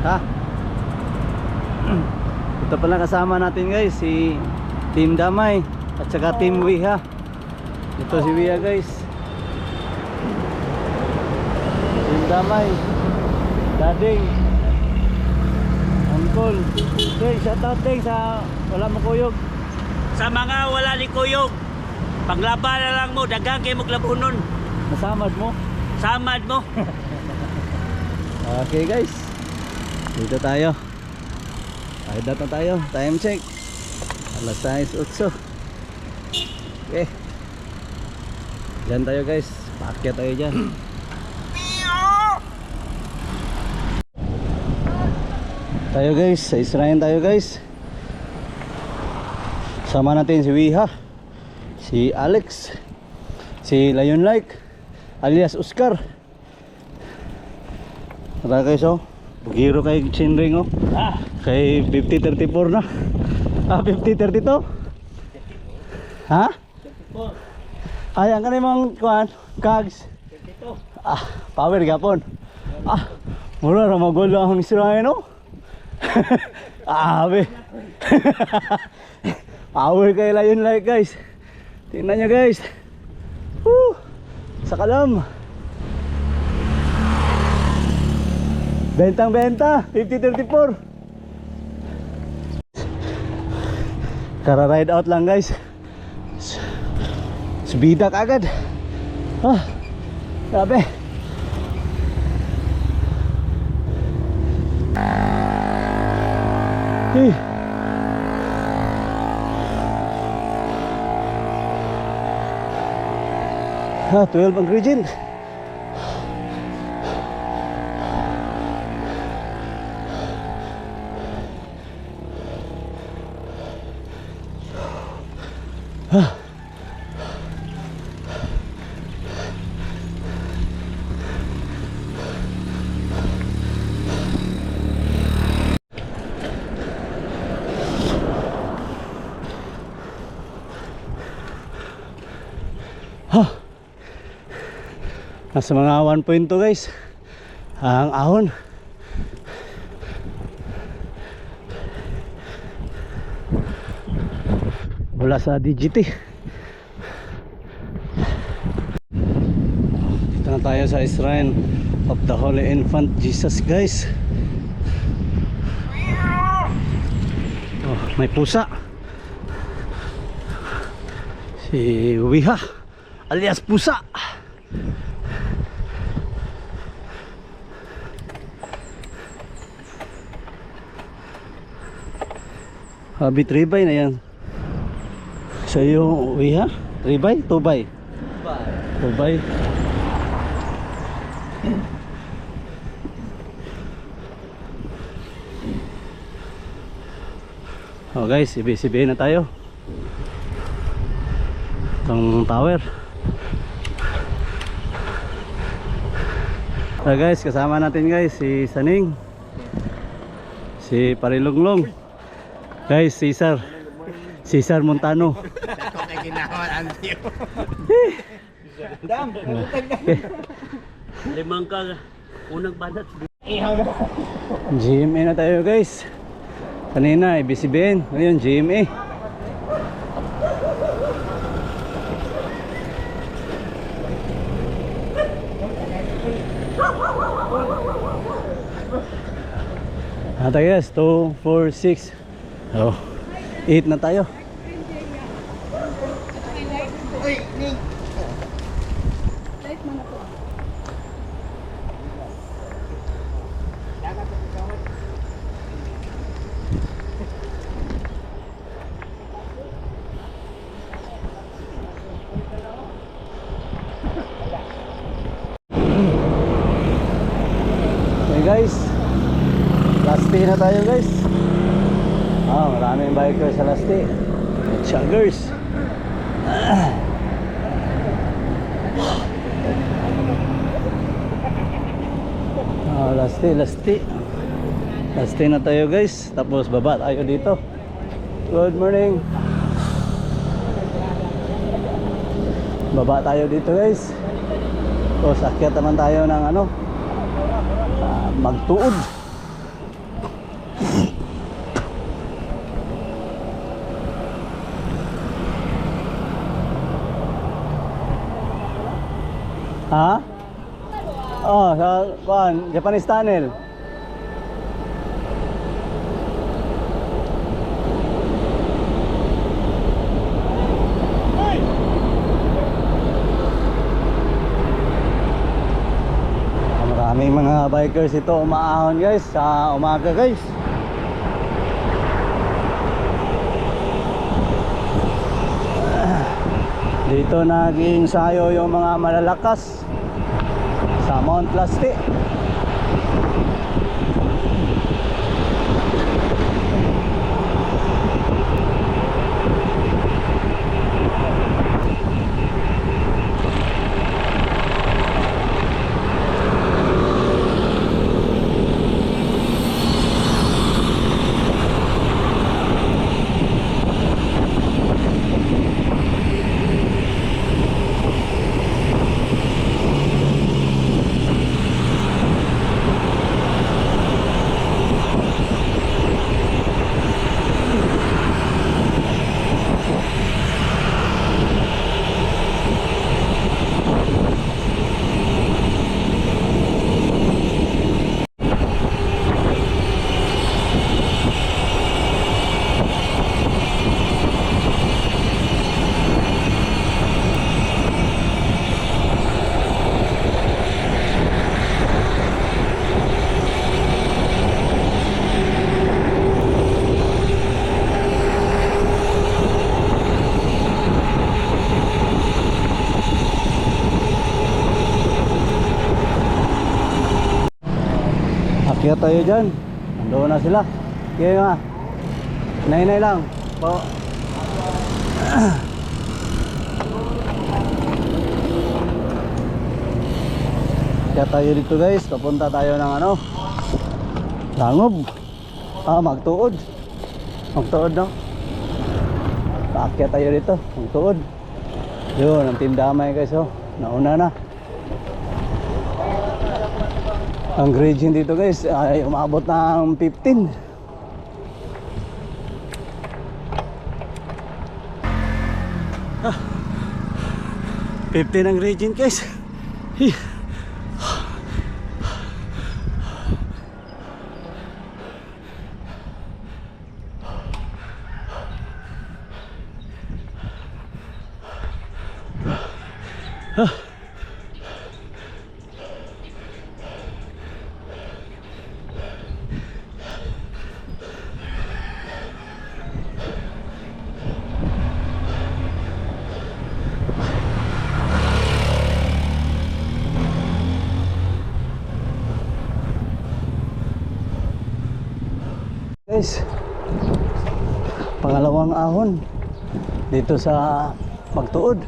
Ha? Ito pala kasama natin guys, si Team Damay at saka Team Wiha. Ito si Wiha guys, Team Damay, Dading, Uncle. Okay, shout out din sa wala mo kuyog. Sa mga wala ni kuyog, panglaban na lang mo, dagang kayo maglabunon. Nasamad mo. Samad mo. Okay guys, dito tayo. Ay data tayo, time check alas 6:08. Okay, dyan tayo guys, paakyat tayo dyan. Tayo guys, sa Israel tayo guys. Sama natin si Wiha, si Alex, si Lion Like alias Oscar. Tara guys, oh, bugiro kay Chinring, oh. Kay 50-34 na. 50-32. Ha? 34. Ay, ang kanimang kuhan, kags. 32. Power gapon. Mura ra magol ang Israel, no? Be. Power kay Lion Like guys. Tingnan nyo guys. Sa kalam. Bentang benta 50-34. Kara ride out lang guys. Subida kagad. Grabe. Hey. 12 ang gradient. Nasa mga 1.2 guys ang ahon. Wala sa DGT. Dito na tayo sa Shrine of the Holy Infant Jesus guys. May pusa. Si Wiha alias pusa. Habit ribay na yan. Sa iyo, Wiha? Ribay? Tubay? Tubay. Oh guys, ibig-sabihin na tayo. Itong tower. So guys, kasama natin guys si Saning, si Parilonglong. Guys, Cesar Montano. Limang ka unang banat. GMA na tayo guys. Kanina ABCBN, ngayon GMA. Ata guys, 2, 4, 6. 8 na tayo. Okay guys, last day na tayo guys. Maraming bikers sa last day. Chuggers. Last day na tayo guys. Tapos baba tayo dito. Good morning. Baba tayo dito guys. Tapos akyat naman tayo ng ano, magtuod. Ha? Oh, sa kuan, Japanese tunnel. Maraming mga bikers ito umaahon guys sa umaga guys. Dito naging sayo yung mga malalakas sa Mount Lasti. Akyat tayo dyan. Andoon na sila. Kaya nga. Nay-nay lang. Po. Akyat tayo dito guys. Papunta tayo ng ano. Langob. Magtuod. Magtuod no. Akyat tayo dito. Magtuod. Yun. Ang Team Damay guys oh. Nauna na. Ang gradient dito guys ay umabot ng 15. Ah, 15 ang gradient guys. Guys, pangalawang ahon dito sa Magtuod.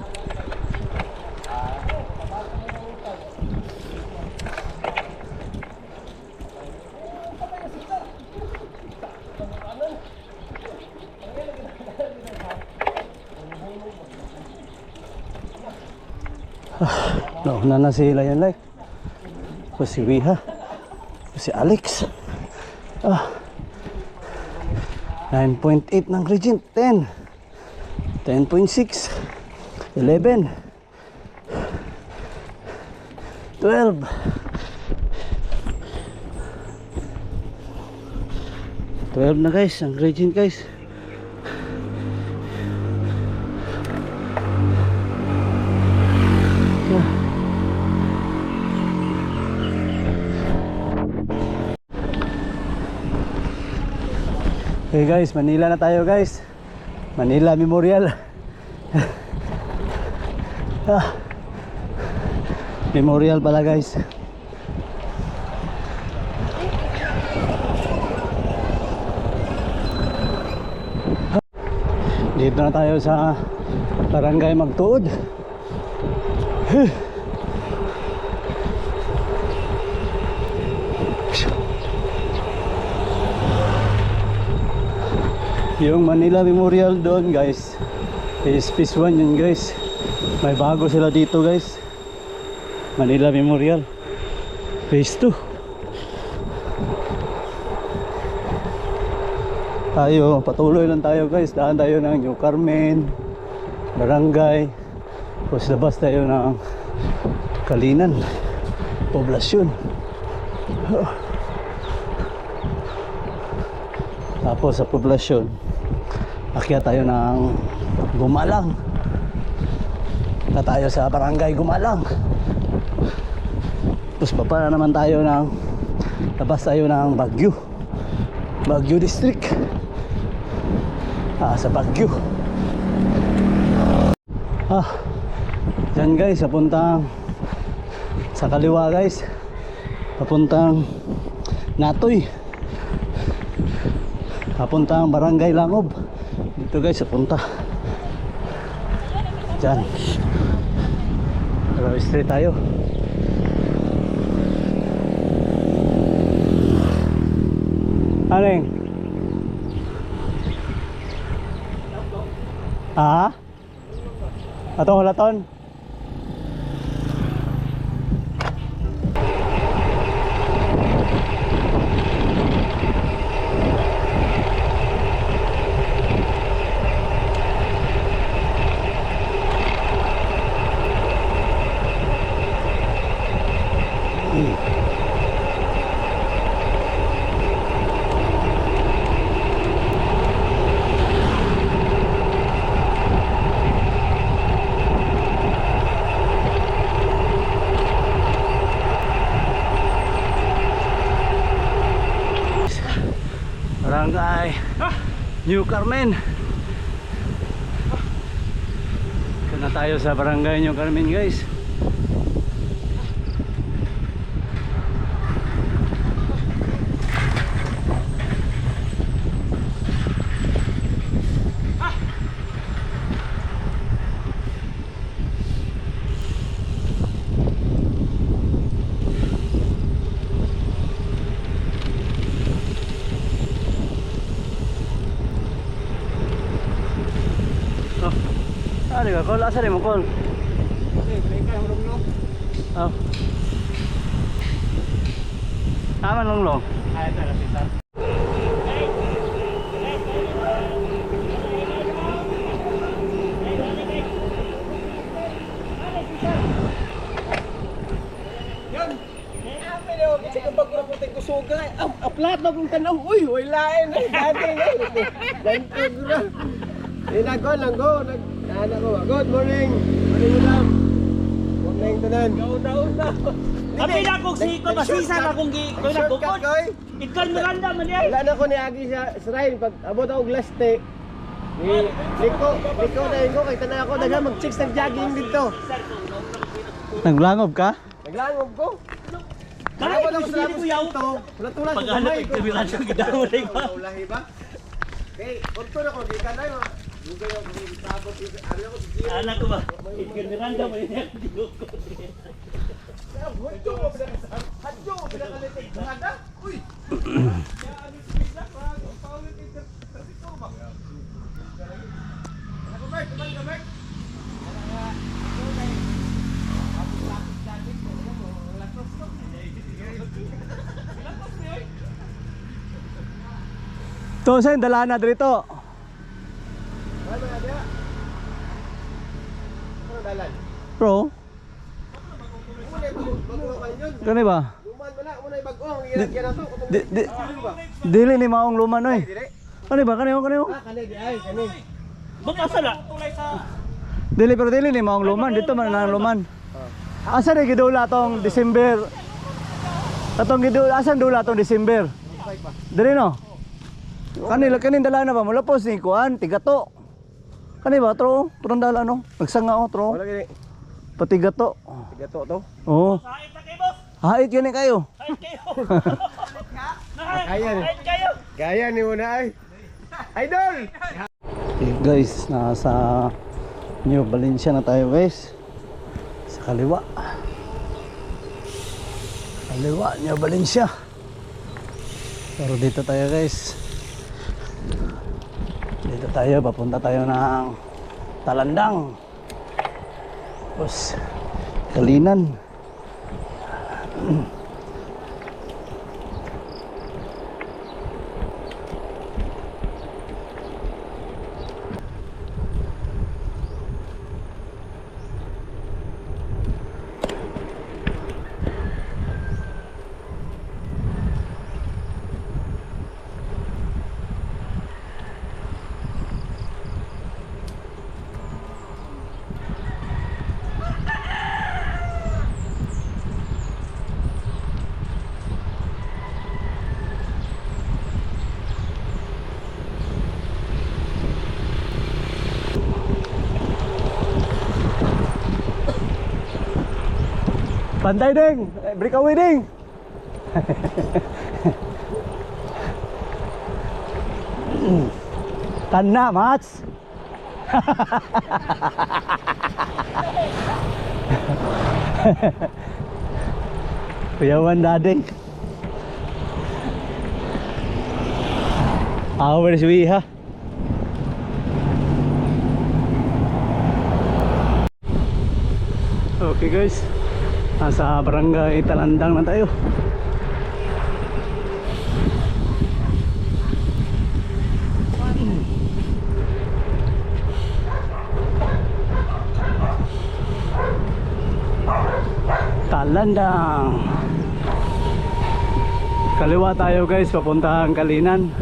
Nauna na sila yan like. O si Riha, o si Alex. 9.8 ng Regent, 10, 10.6, 11, 12, 12 na guys, ang Regent guys. Okay guys, Manila na tayo guys. Manila Memorial. Memorial pala guys. Dito na tayo sa Barangay Magtuod. Yung Manila Memorial doon guys is phase 1 yun guys. May bago sila dito guys. Manila Memorial phase 2. Tayo, patuloy lang tayo guys. Daan tayo ng New Carmen Barangay. Tapos labas tayo ng Kalinan, poblasyon. Tapos sa poblasyon, akyat tayo ng Gumalang. Na tayo sa barangay Gumalang. Tapos baba na naman tayo ng labas tayo ng Baguio District. Sa Baguio. Dyan guys, papuntang sa kaliwa guys, papuntang Natoy, papuntang Barangay Langob. Dito guys, papunta dyan. Pero straight tayo. Aneng? Atong hulaton? Barangay New Carmen. Ito na tayo sa Barangay New Carmen guys. Ano ka? Call? Asa rin mo call? Oh. Aman long. Aplat na kung tanaw. Uy, lain. Dati na. Dante gura. Nagko lang go. Good morning. Morning ulam. Huwag na yung tanan. Daw. Kami na kung siko, masisa na kung nagkukod. Ikan Miranda man yan. Wala na ko ni Agi sa Israel. Pag abot ako glaste. Liko na yun ko. Kaya tanan ako. Daga mag-chicks nag-jogging dito. Naglangob ka? Naglangob ko. Kahit gusto nyo ko yaw. Tulat-tulat ko Pag-anak kamay ay ko. Miranda ang gidawin ko. Ulahi ba? Okay, konto na ko. Di ka na yun. Bugay ako kung sabot. Ano ako si Anak ko ba? Ikan Miranda man yan. Hadyo mo pinakalitig. Hada? Uy! To sa dala na dito. Ano dia? Ano dalan? Bro, Muna bago man yun. kani ba? Luman mo na, muna bago. Ang ginagawa to. Dili ni maong luman oy. Dire. Kani ba? Kani Kani di ay, kani. Bukasa na. Dili pero dili ni maong luman. Dito man ang luman. Asa ni gidula tong December? Atong gidula asan dula tong December? Dili no. Kanin dala na ba? Mula po ni kuan, tigato. Kani ba tro? Turong dala no. Nagsanga o tro. Wala gini. Pati gato. Tigato to. Oo. Kahit na kayo, boss. Hait yun eh kayo. Kahit kayo. Kaya ni. Kahit kayo. Kaya ni muna ay. Idol! Okay guys, nasa New Valencia na tayo guys. Sa kaliwa. Kaliwa, New Valencia. Pero dito tayo guys. Dito tayo, papunta tayo ng Talandang. Tapos Kalinan. Pantay ding! Breakaway ding! Tanda, Mats! Kuyawan dading. Hours we ha. Okay guys, nasa barangay Talandang na tayo. Talandang. Kaliwa tayo guys, papuntang Kalinan.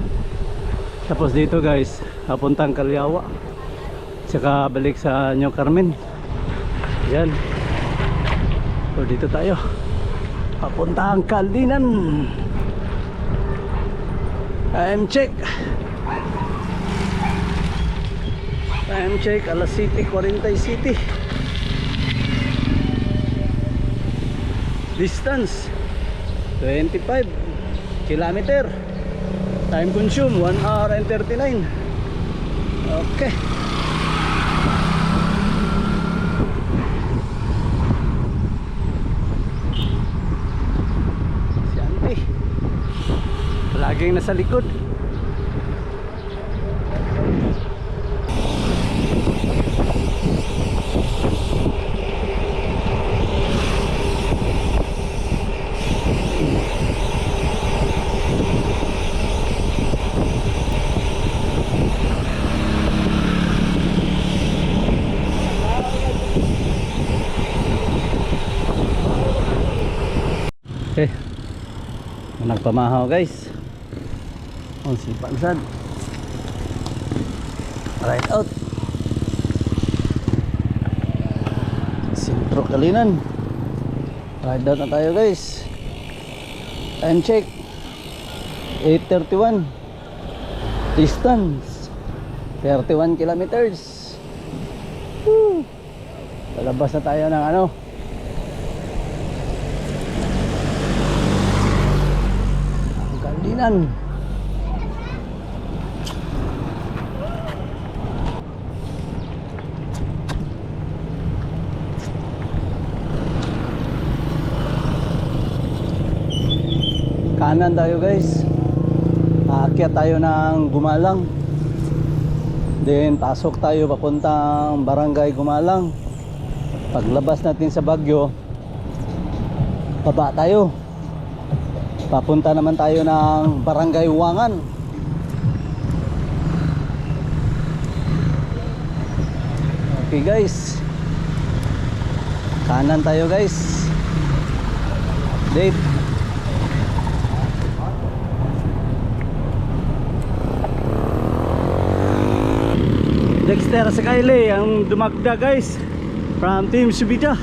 Tapos dito guys, papuntang Kalyawa. Tsaka balik sa New Carmen. Yan. So dito tayo, papuntang Kalinan. Time check. Time check, alas 7:40 City. Distance 25 kilometer. Time consume 1 hour and 39. Okay. Si Auntie laging nasa likod. Okay, nagpamahaw guys. Oh, si Pansad right out Sentro Kalinan. Right out na tayo guys. Time check 8:31. Distance 31 kilometers. Woo! Palabas na tayo ng ano, Kalinan. Kanan tayo guys. Aakyat tayo ng Gumalang. Then pasok tayo papuntang Barangay Gumalang. Paglabas natin sa Baguio, baba tayo. Papunta naman tayo ng Barangay Wangan. Okay guys, kanan tayo guys. Date Dexter Sakaile ang dumagda guys from Team Subida.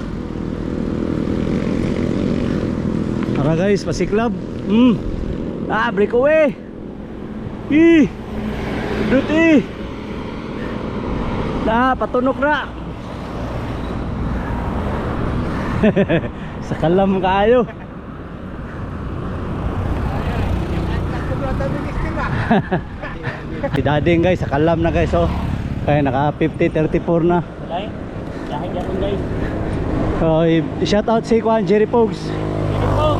Tara guys, pasiklab. Breakaway. Duty. Patunok na. Sakalam kayo. Si Dading guys, sakalam na guys oh. Kaya naka 50-34 na. Dahil yan guys. So, shout out si Juan Jerry Pogs. Ito po.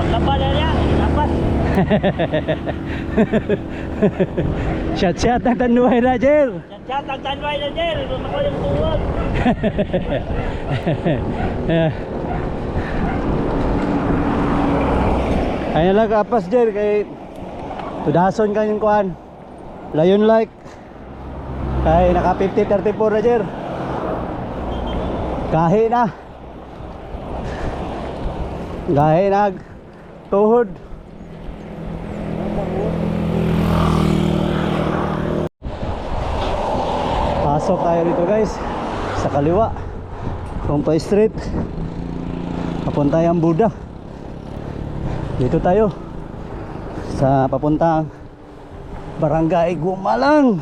Paglaba na niya, dapat. Shout ang tanuhay na Jer. Chat ang tanway na Jer. Doon ako yung tuwag. Kaya lang kapas Jer kay tudason kanyang kuhan Lion like. Kaya naka 50-34 na Jer. Gahi na. Gahi na tuhod. Pasok tayo dito guys sa kaliwa, Pompey Street, papunta yung Buda. Dito tayo sa papuntang Barangay Gumalang.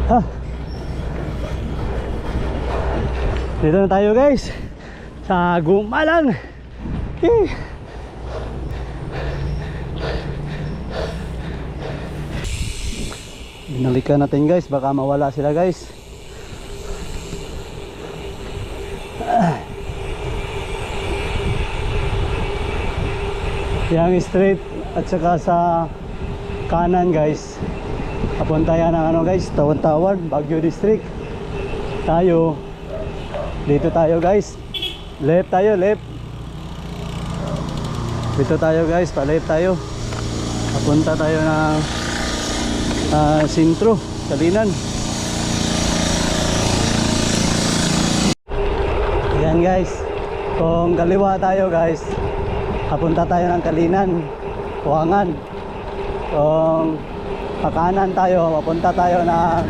Ha. Dito na tayo guys. Sa Gumalang. Eh. Binalikan natin guys, baka mawala sila guys. Yang straight at saka sa kanan guys, papunta yan ng ano guys, Tawan-Tawan, Baguio District. Tayo dito tayo guys, left tayo, left dito tayo guys, pa left tayo, papunta tayo ng sentro, Kalinan. Yan guys, kung kaliwa tayo guys, papunta tayo ng Kalinan, Buangan. Kung pakanan tayo, papunta tayo ng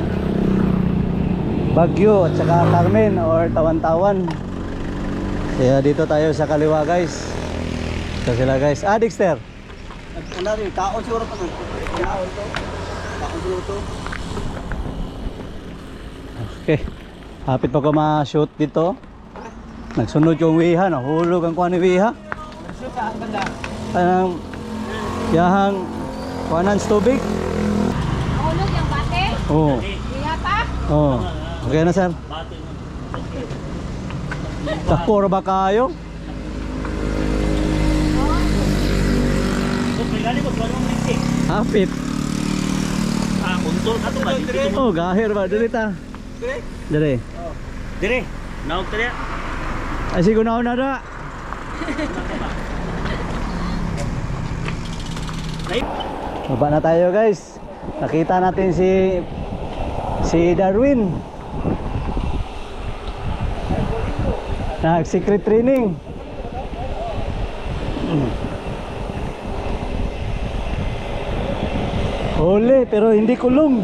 Baguio at saka Carmen or Tawan-Tawan. Kaya dito tayo sa kaliwa guys. Ito sila guys. Ah, Dexter. Ano rin, kaon siguro pa nun. Kaon to. Kaon siguro to. Okay. Hapit pa ko ma-shoot dito. Nagsunod yung wiha, nahulog ang kuha ni wiha. Shoot sa ang banda. Anong yahang kuhanan sa tubig? Nahulog yung bate? Oo. Iya pa? Oo. Okay na sir. Bati mo. Takor ba kayo? So, pagkali mo, tuwan mo mintik. Hapit. Untol ka to ba? Dito mo. Oh, gahir ba? Dili ta. Dire? Dili. Dire, naog taliya. Ay sigo na una da. Baba na tayo guys. Nakita natin si Darwin. Nag-secret training. Huli pero hindi kulong.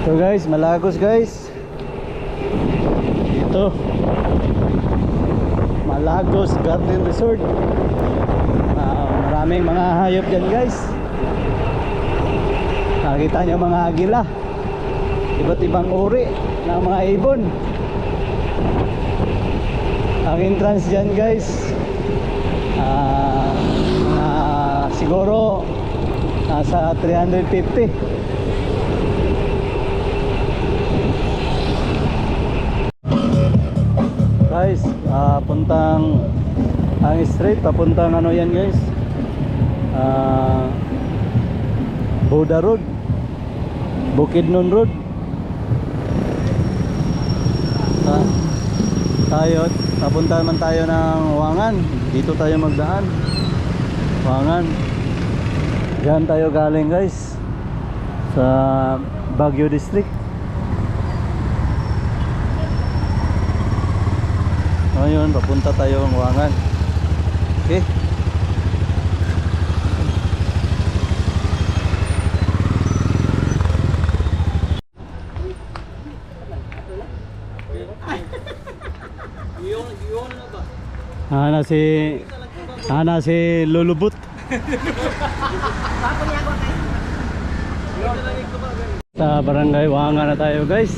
So guys, Malagos guys. Ito Malagos Garden Resort. Maraming mga hayop dyan guys. Nakita nyo mga agila, iba't ibang uri ng mga ibon. Ang entrance dyan guys, siguro nasa 350. Guys, puntang ang straight, papuntang ano yan guys, Buda Road, Bukidnon Road. Tayo, papunta naman tayo ng Wangan. Dito tayo magdaan, Wangan. Diyan tayo galing guys, sa Baguio District. Ngayon, papunta tayo ng Wangan. Okay. Ana si Lulubut. Sa barangay Wangan na tayo guys.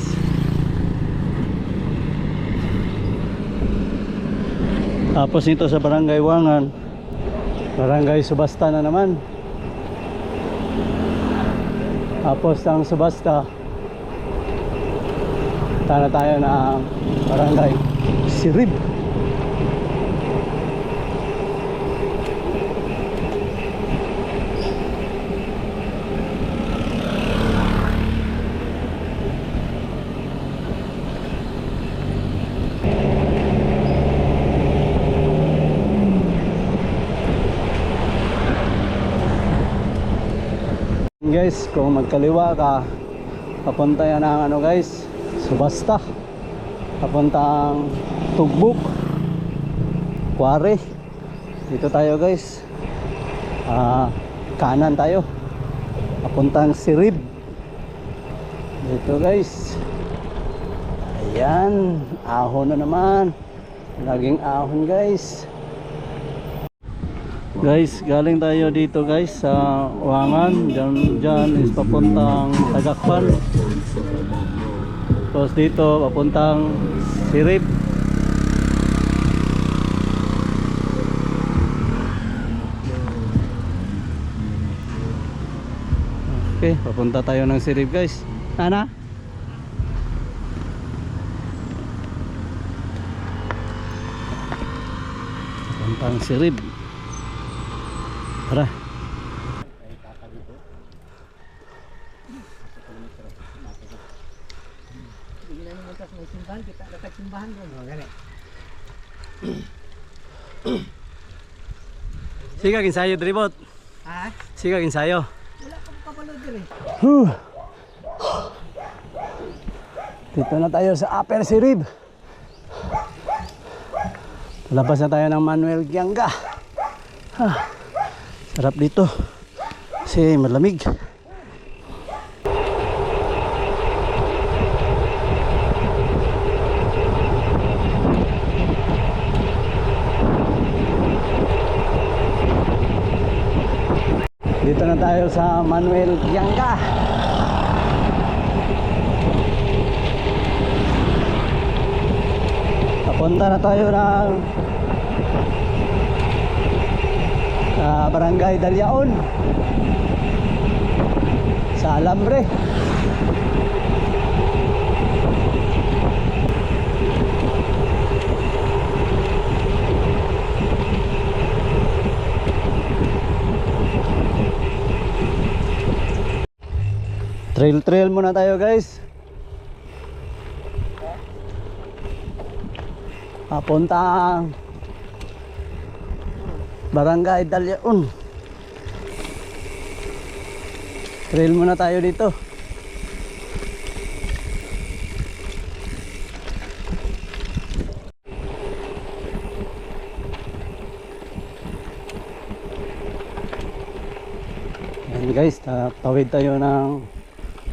Tapos nito sa barangay Wangan, barangay Subasta na naman. Tapos ang Subasta, tara tayo na barangay Sirib. Guys, kung magkaliwa ka, papunta yan ang ano guys, Subasta, papuntang Tugbuk, Kuwari. Dito tayo guys, kanan tayo, papuntang Sirib. Dito guys, ayan, ahon na naman. Laging ahon guys. Guys, galing tayo dito guys sa Wangan. Diyan is papuntang Tagakpan. Tapos dito papuntang Sirip. Okay, papunta tayo ng Sirip guys. Ana? Papuntang Sirip. Tara. Sige, ensayo dribot. Ha? Sige, ensayo. Wala pang papanood din eh. Dito na tayo sa Upper Sirib. Labas na tayo ng Manuel Gianga. Sarap dito. Kasi malamig. Dito na tayo sa Manuel Gianga. Papunta na tayo ng Barangay Dalyaon sa Alambre. Trail muna tayo guys. Papuntang Barangay Dalyaon. Trail muna tayo dito. Ayan guys, tatawid tayo ng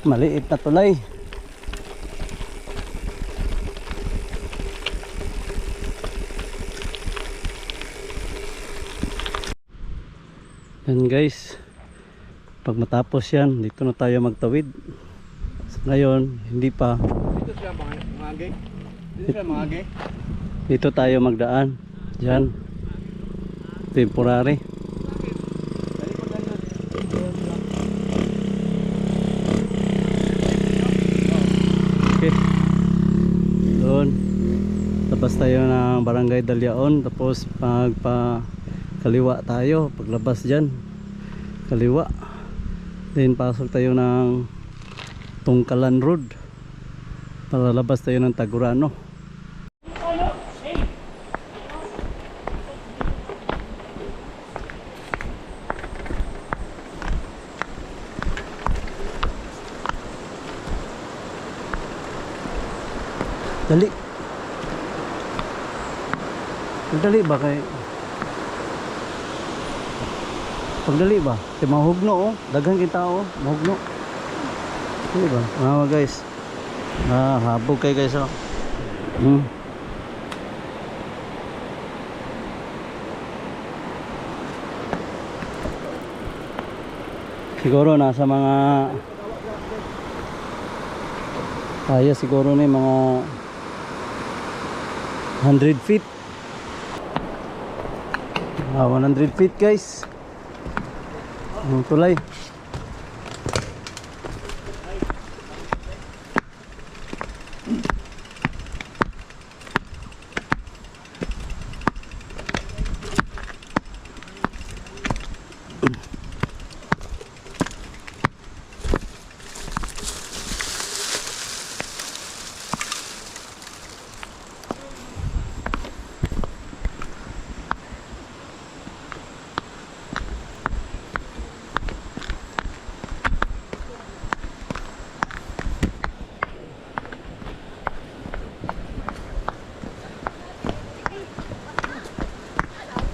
maliit na tulay. Yan guys, pag matapos yan, dito na tayo magtawid. So, ngayon, hindi pa. Dito sila mangagi. Dito sila mangagi. Dito tayo magdaan. Diyan. Temporary. Okay. Doon. Labas tayo ng Barangay Dalyaon. Tapos kaliwa tayo. Paglabas dyan, kaliwa. Then pasok tayo ng Tungkalan Road. Para labas tayo ng Tagurano. Dali. Dali ba kay? Pagdali ba? Kay mahugno oh. Daghang kita oh, mahugno. Di ba? Mga guys. Habog kay guys oh. Siguro nasa mga siguro na mga 100 feet. 100 feet guys. Ang tulay.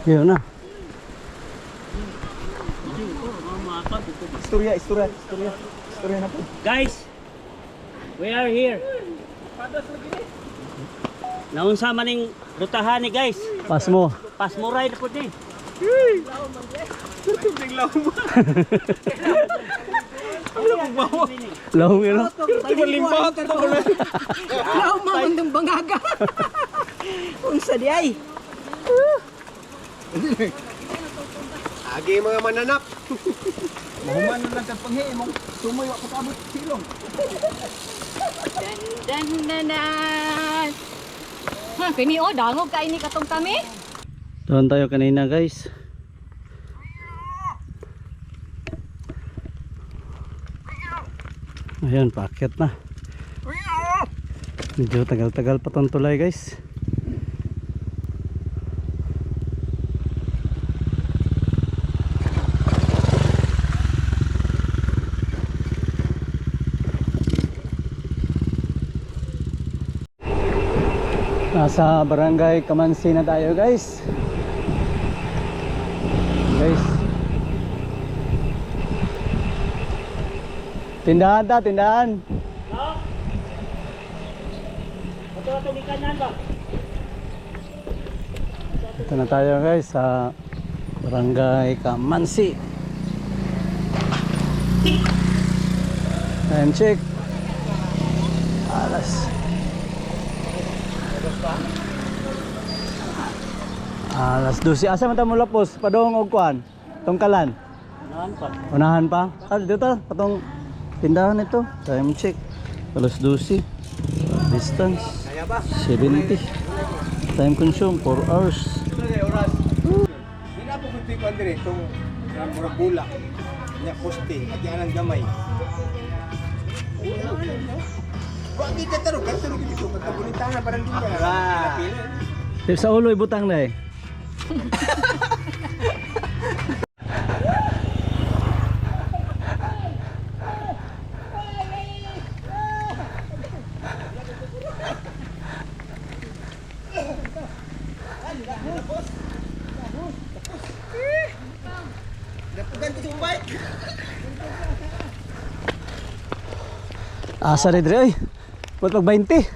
Yun na. Istorya na po. Guys, we are here. Naunsa maning rutahan ni guys. Pas mo. Pas mo ride po ni. Lahong yun. Malimbat ito ulit. Wala mamandang bangaga. Unsa di ay? Agi mga mananap. Mahuman na lang kang panghi mong sumoy wa patabot silong. Dan dan dan. Kini oh dangog kay ni katong kami. Doon tayo kanina guys. Ayan, paakyat na. Medyo tagal-tagal pa tong tulay guys. Nasa barangay Kamansi na tayo guys. Tindahan ta, tindahan. Ito ni kanan ba? Ito na tayo guys sa barangay Kamansi. Time check. Alas 12. Asa man ta mo lapos? Padong og kuan. Tungkalan. Nahan pa. Unahan pa. Dito patong tindahan ito. Time check. Alas 12. Distance 70. Time consume 4 hours. Di na po kunti ko dire itong murag bulak. Nya poste at yan ang gamay. Wa kita taro dito pagkabunitan na parang diya. Sa ulo ibutang na eh. Asa ni Dre, oy. Ba't pag 20?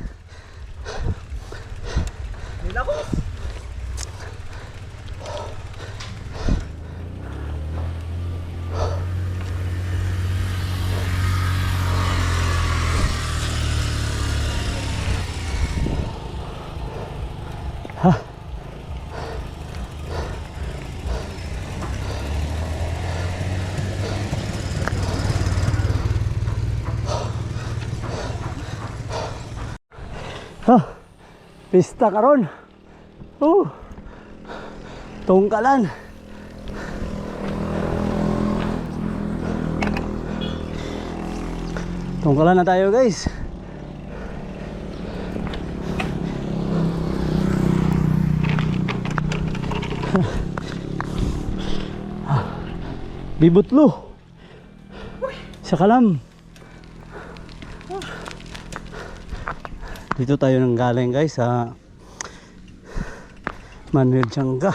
Pista karon. Tungkalan. Tungkalan na tayo guys. Bibutlo. Sa Kalam. Dito tayo nang galing guys sa Manuel Tiangga.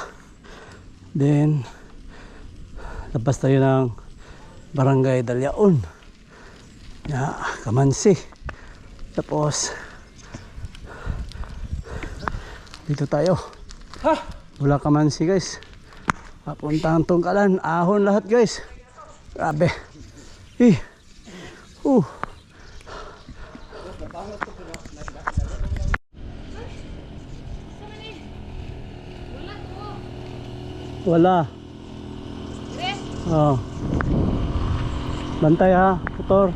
Then labas tayo ng Barangay Dalyaon na Kamansi. Tapos dito tayo wala Kamansi guys. Papuntang Tungkalan. Ahon lahat guys. Grabe. Wala. Oh. Bantay ha, motor.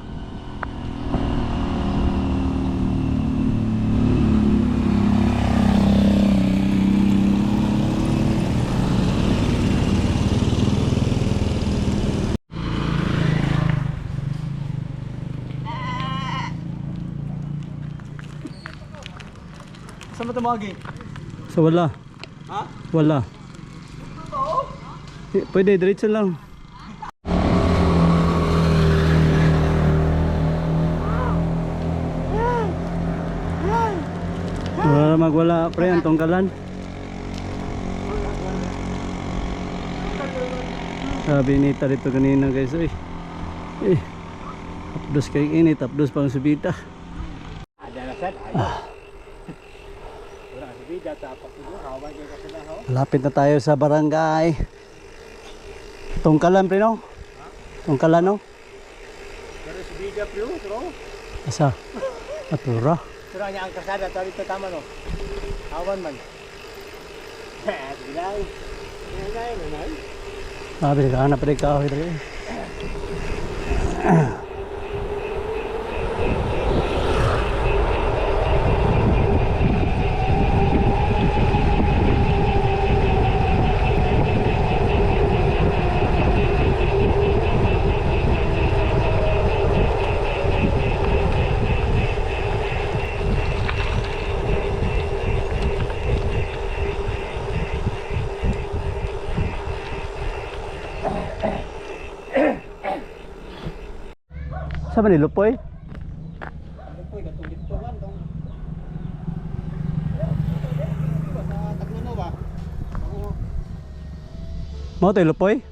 Saan mo tumagi? So wala. Ha? Wala. Pwede, diretso lang. Wala magwala pre ang Tungkalan. Sabi ni dito kanina guys, tapdos kay ini, tapdos pang subita. Malapit na tayo sa barangay Tungkalan, pre, no? Tungkalan, no? Pero si Bida Priyo, bro. Asa? Atura. Sura niya ang kasada, tawag ito tama, no? Awan man. Sige lang. Sige lang. Sabi ka, hanap rin ka. Saan ba ni Lupoy? Mau tayo Lupoy?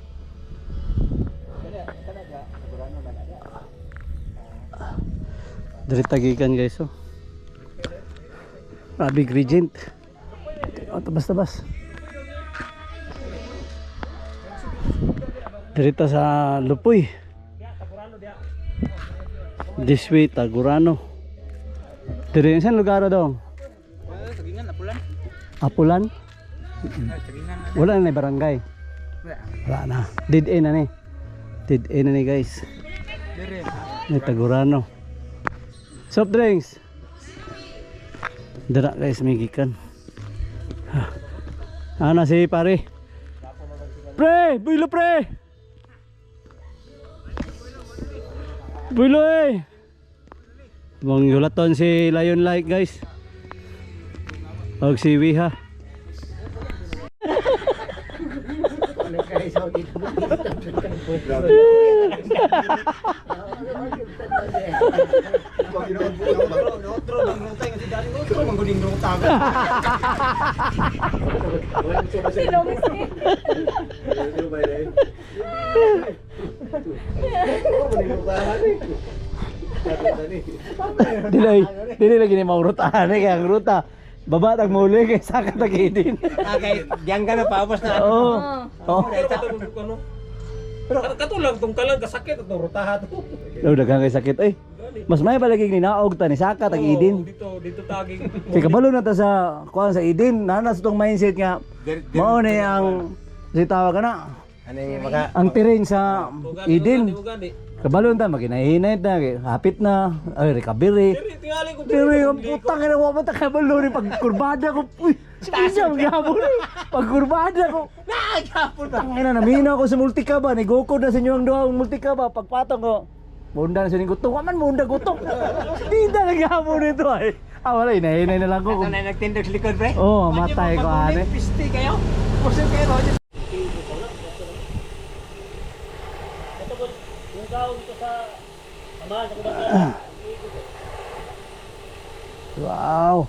Dari tagikan guys, oh. Rabi Regent. Oh, tabas-tabas. Dirita sa Lupoy. This way, Tagurano. Dari saan lugar daw? Sagingan, Apulan. Apulan? Sagingan. Wala na barangay. Wala na. Dead end na ni. Dead end na ni guys. Dire. Ni Tagurano. Soft drinks. Dara guys, may gikan. Ana si pare. Pre, builo pre. Builo eh. Mong yulaton si Lion Light guys. Og si Wiha. Dili lagi ni maurutahan kaya ang ruta. Baba tag muli kay saka tag idin. Okay, diyan ka na paubos na. Oo. Oh. Pero katulang tungkalan kasakit at rutaha to. Daw daghang kay sakit ay. Mas may palagi ni naog ta ni saka tag idin. Dito taging. Kay kabalo na ta sa kuan sa idin, nanas tong mindset nga mao ni ang si tawag kana. Ano yung maka... Ang terrain sa idin. Ugani. Kabalo na maginahinay na hapit na ay recovery. Tingali ko Pero yung putang ina mo ta kabalo ni pagkurbada ko. Uy, siya magyapon. Pagkurbada ko. Nagyapon na! Ang ina naminaw ko sa multikaba, nigukod na sa inyo ang duha ang multikaba. Pagpatong ko, munda na sa inyong gutok. Waman munda gutok. Hindi na nagyapon nito ay. Wala, inahinay na lang ko. Ito na nagtindag sa likod, pre. Oo, matay ko ane. Pisti kayo. Pusin kayo, Roger. Wow.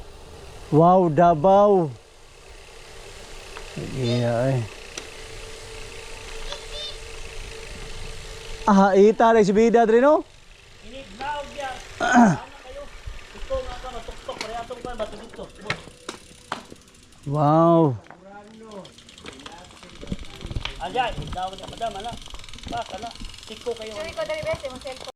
Wow, Davao. Yeah, eh. Ita rin si Bida rin, no? Inignaog niya. Ano kayo? Ito nga ka matuktok. Parehasong ka matulito. Wow. Ajay, daw niya madam ana. Baka na. Siko kayo. Sorry ko dari best mo cellphone.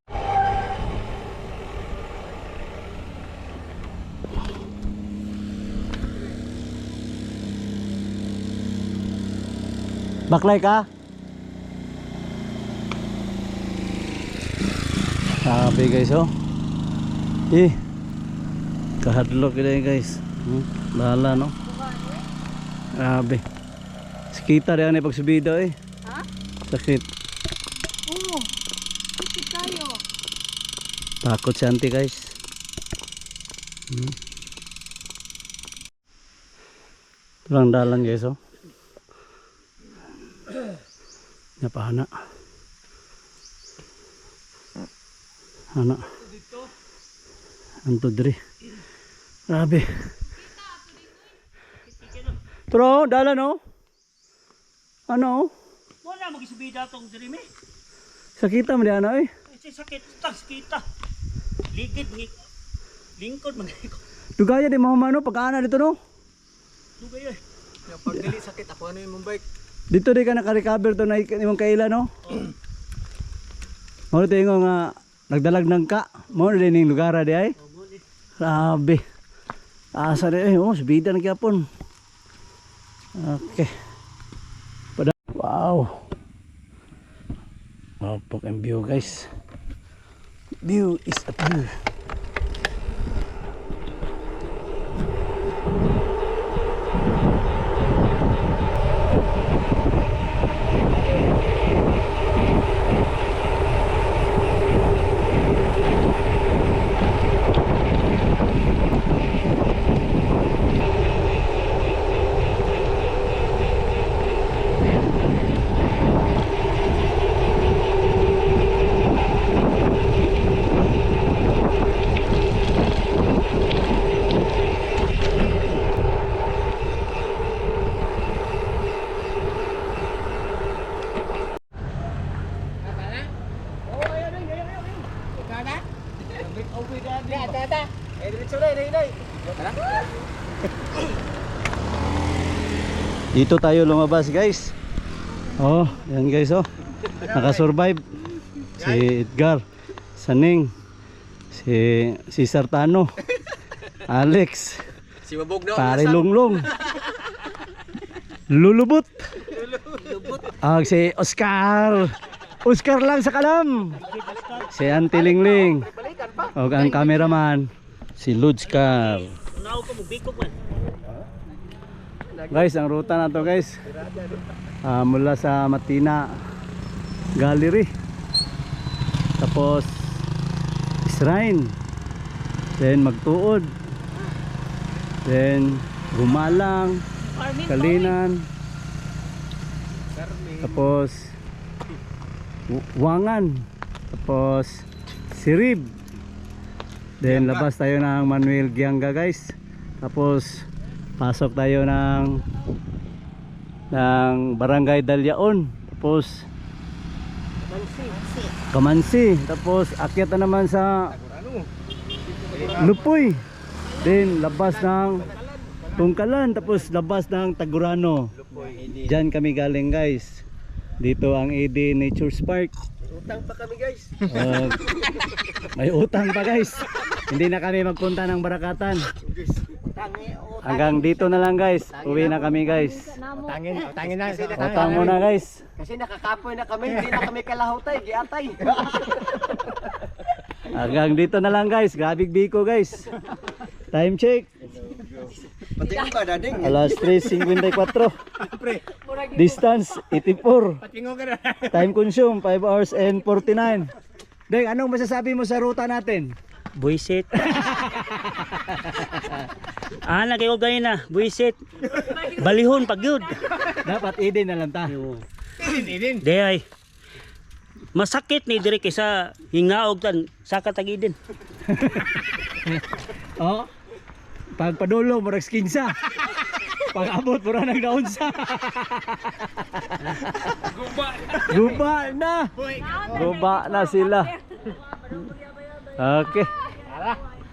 Baklay ka? Sabi guys, oh. Kahadlok kita guys. Lala, no? Sabi. Sakita rin ang pagsubida eh. Ha? Sakit. Oo. Sakit kayo. Takot si auntie guys. Lang dalan guys, oh. Napahana. Hana. Anto diri. Grabe. Pero dalan, oh. Ano? Wala magisubida tong dirimi. Sakita mo di ano eh. Kasi sakit tas kita. Ligid ni lingkod man ko. Dugaya di mo mano pagkaana dito no. Yung pag dili sakit ako ano yung bike. Dito di ka naka-recover to na imong kaila no? Mo tingo nga nagdalag ng ka. Mo rin ning lugar di ay. Grabe. Asa di oh, subida na gyapon. Okay. Wow. Mapok ang view guys. View is a view. Dito tayo lumabas guys. Oh, yan guys oh. Nakasurvive si Edgar, Saning, si Sartano, Alex, Si Mabog na. Pare Lunglong, Lulubot, si Oscar. Oscar lang sa kalam. Si Auntie Lingling. O ang cameraman, si Ludzcar. Unaw ko mo bikog man. Guys, ang ruta na to guys, mula sa Matina Gallery, tapos Shrine, then Magtuod, then Gumalang, Kalinan, tapos Wangan, tapos Sirib, then labas tayo ng Manuel Gianga guys, tapos pasok tayo ng Barangay Dalyaon, tapos Kamansi, tapos akyat na naman sa Lupoy, then labas ng Tungkalan, tapos labas ng Tagurano. Diyan kami galing guys. Dito ang ED Nature's Park. Utang pa kami guys. May utang pa guys. Hindi na kami magpunta ng Barakatan. Hanggang dito na lang guys. Uwi na kami guys. Utangin na. Utang muna guys. Kasi nakakapoy na kami, hindi na kami kalahutay, giatay. Hanggang dito na lang guys. Grabig biko guys. Time check. Pati ba dading? Alas 3:54. Distance 84. Time consume 5 hours and 49. Deng, anong masasabi mo sa ruta natin? Buisit. Kayo ganyan na, buisit. Balihon pag yun. Dapat idin na lang ta. Di ay. Masakit ni dire kaysa hingaog tan sa katagidin. Oh. Pag padulo murag skinsa. Pag abot mura nang naunsa. Guba na. Guba na sila. Okay.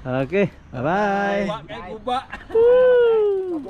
Okay. Bye-bye. Guba. Woo!